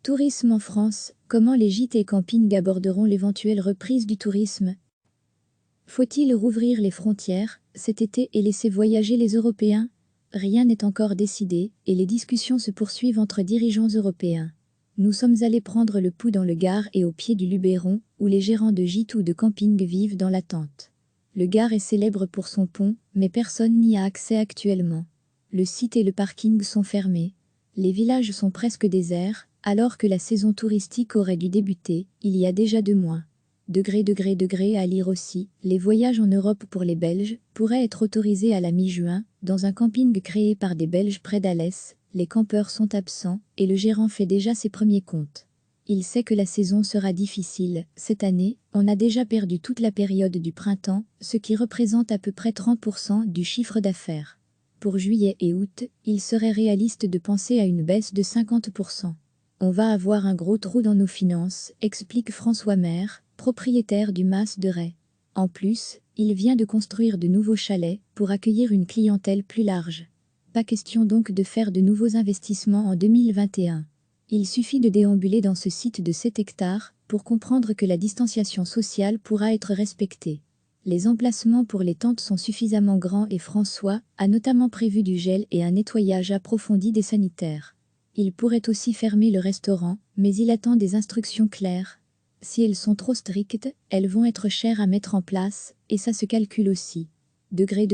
Tourisme en France, comment les gîtes et campings aborderont l'éventuelle reprise du tourisme? Faut-il rouvrir les frontières cet été et laisser voyager les Européens? Rien n'est encore décidé et les discussions se poursuivent entre dirigeants européens. Nous sommes allés prendre le pouls dans le Gard et au pied du Luberon, où les gérants de gîtes ou de camping vivent dans l'attente. Le Gard est célèbre pour son pont, mais personne n'y a accès actuellement. Le site et le parking sont fermés. Les villages sont presque déserts, alors que la saison touristique aurait dû débuter, il y a déjà 2 mois. Degré à lire aussi, les voyages en Europe pour les Belges pourraient être autorisés à la mi-juin, dans un camping créé par des Belges près d'Alès, les campeurs sont absents et le gérant fait déjà ses premiers comptes. Il sait que la saison sera difficile, cette année, on a déjà perdu toute la période du printemps, ce qui représente à peu près 30% du chiffre d'affaires. Pour juillet et août, il serait réaliste de penser à une baisse de 50%. On va avoir un gros trou dans nos finances, explique François Maire, propriétaire du Mas de Ray. En plus, il vient de construire de nouveaux chalets pour accueillir une clientèle plus large. Pas question donc de faire de nouveaux investissements en 2021. Il suffit de déambuler dans ce site de 7 hectares pour comprendre que la distanciation sociale pourra être respectée. Les emplacements pour les tentes sont suffisamment grands et François a notamment prévu du gel et un nettoyage approfondi des sanitaires. Il pourrait aussi fermer le restaurant, mais il attend des instructions claires. Si elles sont trop strictes, elles vont être chères à mettre en place, et ça se calcule aussi. Degré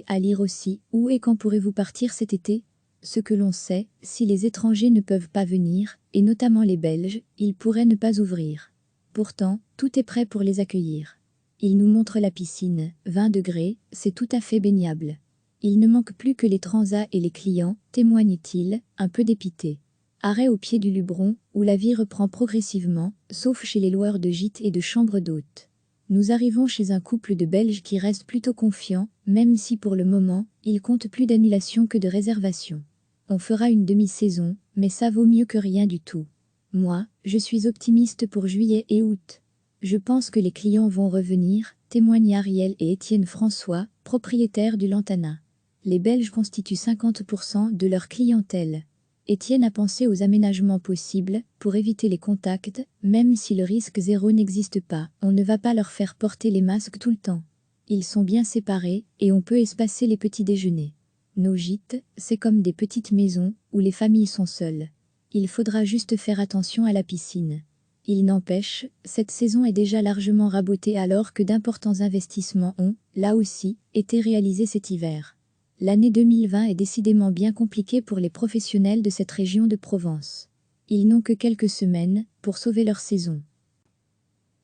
à lire aussi, où et quand pourrez-vous partir cet été? Ce que l'on sait, si les étrangers ne peuvent pas venir, et notamment les Belges, ils pourraient ne pas ouvrir. Pourtant, tout est prêt pour les accueillir. Il nous montre la piscine, 20 degrés, c'est tout à fait baignable. Il ne manque plus que les transats et les clients, témoigne-t-il, un peu dépité. Arrêt au pied du Luberon, où la vie reprend progressivement, sauf chez les loueurs de gîtes et de chambres d'hôtes. Nous arrivons chez un couple de Belges qui reste plutôt confiant, même si pour le moment, il compte plus d'annulations que de réservations. On fera une demi-saison, mais ça vaut mieux que rien du tout. Moi, je suis optimiste pour juillet et août. Je pense que les clients vont revenir, témoignent Ariel et Étienne François, propriétaires du Lantana. Les Belges constituent 50% de leur clientèle. Étienne a pensé aux aménagements possibles pour éviter les contacts, même si le risque zéro n'existe pas, on ne va pas leur faire porter les masques tout le temps. Ils sont bien séparés et on peut espacer les petits déjeuners. Nos gîtes, c'est comme des petites maisons où les familles sont seules. Il faudra juste faire attention à la piscine. Il n'empêche, cette saison est déjà largement rabotée alors que d'importants investissements ont, là aussi, été réalisés cet hiver. L'année 2020 est décidément bien compliquée pour les professionnels de cette région de Provence. Ils n'ont que quelques semaines pour sauver leur saison.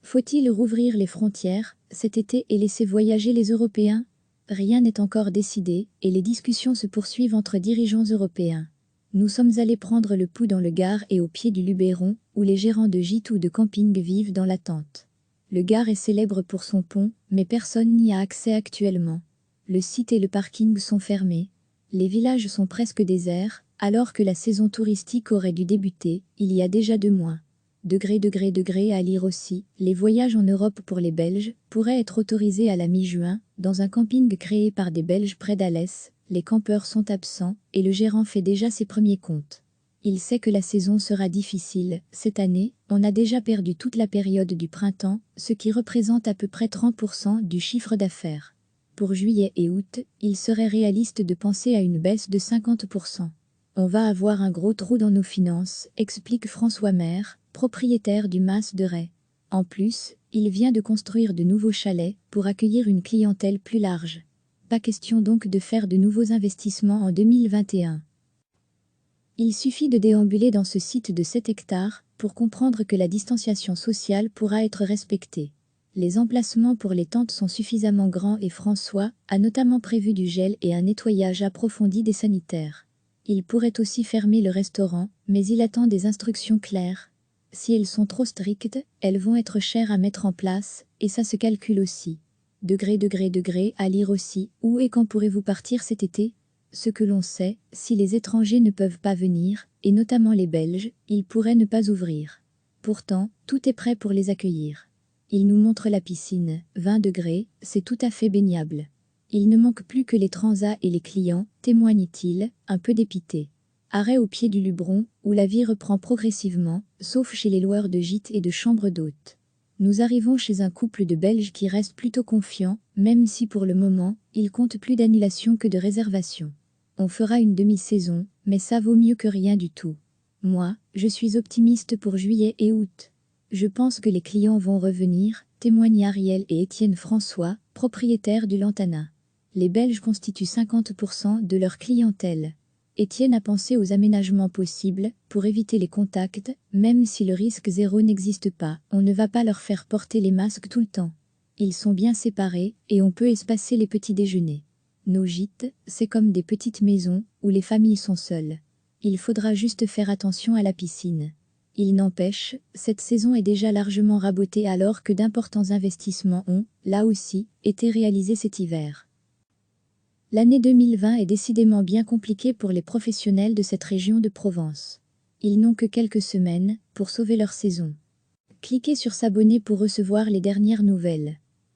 Faut-il rouvrir les frontières cet été et laisser voyager les Européens? Rien n'est encore décidé et les discussions se poursuivent entre dirigeants européens. Nous sommes allés prendre le pouls dans le Gard et au pied du Luberon, où les gérants de gîtes ou de camping vivent dans l'attente. Le Gard est célèbre pour son pont, mais personne n'y a accès actuellement. Le site et le parking sont fermés. Les villages sont presque déserts, alors que la saison touristique aurait dû débuter, il y a déjà 2 mois. Degré à lire aussi, les voyages en Europe pour les Belges pourraient être autorisés à la mi-juin, dans un camping créé par des Belges près d'Alès, les campeurs sont absents et le gérant fait déjà ses premiers comptes. Il sait que la saison sera difficile, cette année, on a déjà perdu toute la période du printemps, ce qui représente à peu près 30% du chiffre d'affaires. Pour juillet et août, il serait réaliste de penser à une baisse de 50%. On va avoir un gros trou dans nos finances, explique François Maire, propriétaire du Mas de Ray. En plus, il vient de construire de nouveaux chalets pour accueillir une clientèle plus large. Pas question donc de faire de nouveaux investissements en 2021. Il suffit de déambuler dans ce site de 7 hectares pour comprendre que la distanciation sociale pourra être respectée. Les emplacements pour les tentes sont suffisamment grands et François a notamment prévu du gel et un nettoyage approfondi des sanitaires. Il pourrait aussi fermer le restaurant, mais il attend des instructions claires. Si elles sont trop strictes, elles vont être chères à mettre en place, et ça se calcule aussi. Degré à lire aussi, où et quand pourrez-vous partir cet été? Ce que l'on sait, si les étrangers ne peuvent pas venir, et notamment les Belges, ils pourraient ne pas ouvrir. Pourtant, tout est prêt pour les accueillir. Il nous montre la piscine, 20 degrés, c'est tout à fait baignable. Il ne manque plus que les transats et les clients, témoigne-t-il, un peu dépité. Arrêt au pied du Luberon, où la vie reprend progressivement, sauf chez les loueurs de gîtes et de chambres d'hôtes. Nous arrivons chez un couple de Belges qui reste plutôt confiant, même si pour le moment, il compte plus d'annulations que de réservations. On fera une demi-saison, mais ça vaut mieux que rien du tout. Moi, je suis optimiste pour juillet et août. Je pense que les clients vont revenir, témoignent Ariel et Étienne François, propriétaires du Lantana. Les Belges constituent 50% de leur clientèle. Étienne a pensé aux aménagements possibles pour éviter les contacts, même si le risque zéro n'existe pas, on ne va pas leur faire porter les masques tout le temps. Ils sont bien séparés et on peut espacer les petits déjeuners. Nos gîtes, c'est comme des petites maisons où les familles sont seules. Il faudra juste faire attention à la piscine. Il n'empêche, cette saison est déjà largement rabotée alors que d'importants investissements ont, là aussi, été réalisés cet hiver. L'année 2020 est décidément bien compliquée pour les professionnels de cette région de Provence. Ils n'ont que quelques semaines pour sauver leur saison. Cliquez sur s'abonner pour recevoir les dernières nouvelles.